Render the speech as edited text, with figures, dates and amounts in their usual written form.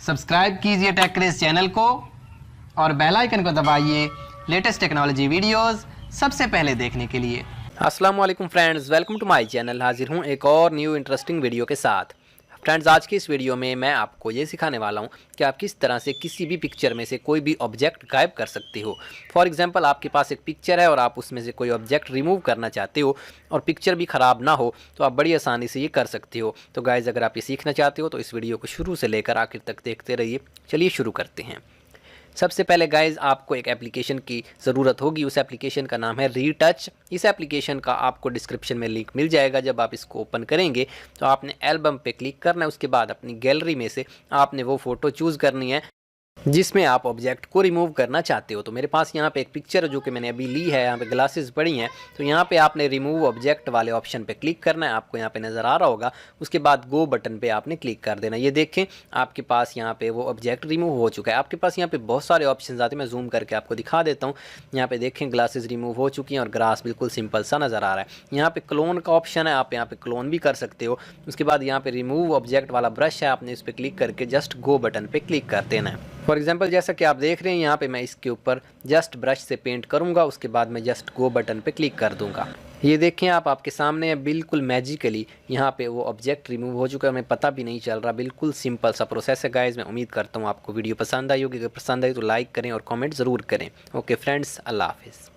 Subscribe कीजिए take craze channel को और बेल आइकन को दबाइए लेटेस्ट टेक्नोलॉजी वीडियोस सबसे पहले देखने के लिए। अस्सलाम वालेकुम friends, welcome to my channel. हाजिर हूँ एक और न्यू इंटरेस्टिंग वीडियो के साथ। फ्रेंड्स, आज की इस वीडियो में मैं आपको ये सिखाने वाला हूँ कि आप किस तरह से किसी भी पिक्चर में से कोई भी ऑब्जेक्ट गायब कर सकते हो। फॉर एग्जांपल, आपके पास एक पिक्चर है और आप उसमें से कोई ऑब्जेक्ट रिमूव करना चाहते हो और पिक्चर भी ख़राब ना हो, तो आप बड़ी आसानी से ये कर सकते हो। तो गाइज़, अगर आप ये सीखना चाहते हो तो इस वीडियो को शुरू से लेकर आखिर तक देखते रहिए। चलिए शुरू करते हैं। सबसे पहले गाइज़, आपको एक एप्लीकेशन की ज़रूरत होगी। उस एप्लीकेशन का नाम है रीटच। इस एप्लीकेशन का आपको डिस्क्रिप्शन में लिंक मिल जाएगा। जब आप इसको ओपन करेंगे तो आपने एल्बम पे क्लिक करना है। उसके बाद अपनी गैलरी में से आपने वो फ़ोटो चूज़ करनी है जिसमें आप ऑब्जेक्ट को रिमूव करना चाहते हो। तो मेरे पास यहाँ पे एक पिक्चर है जो कि मैंने अभी ली है। यहाँ पे ग्लासेस पड़ी हैं, तो यहाँ पे आपने रिमूव ऑब्जेक्ट वाले ऑप्शन पे क्लिक करना है। आपको यहाँ पे नज़र आ रहा होगा। उसके बाद गो बटन पे आपने क्लिक कर देना। ये देखें, आपके पास यहाँ पे वो ऑब्जेक्ट रिमूव हो चुका है। आपके पास यहाँ पे बहुत सारे ऑप्शन आते हैं, मैं जूम करके आपको दिखा देता हूँ। यहाँ पे देखें, ग्लासेस रिमूव हो चुकी हैं और ग्रास बिल्कुल सिंपल सा नज़र आ रहा है। यहाँ पे क्लोन का ऑप्शन है, आप यहाँ पे क्लोन भी कर सकते हो। उसके बाद यहाँ पे रिमूव ऑब्जेक्ट वाला ब्रश है, आपने इस पर क्लिक करके जस्ट गो बटन पे क्लिक कर देना है। फॉर एग्जाम्पल, जैसा कि आप देख रहे हैं, यहाँ पे मैं इसके ऊपर जस्ट ब्रश से पेंट करूँगा। उसके बाद मैं जस्ट गो बटन पे क्लिक कर दूँगा। ये देखें, आप आपके सामने है, बिल्कुल मैजिकली यहाँ पे वो ऑब्जेक्ट रिमूव हो चुका है। हमें पता भी नहीं चल रहा। बिल्कुल सिंपल सा प्रोसेस है गाइज़। मैं उम्मीद करता हूँ आपको वीडियो पसंद आई होगी। अगर पसंद आई तो लाइक करें और कमेंट ज़रूर करें। ओके फ्रेंड्स, अल्लाह हाफिज़।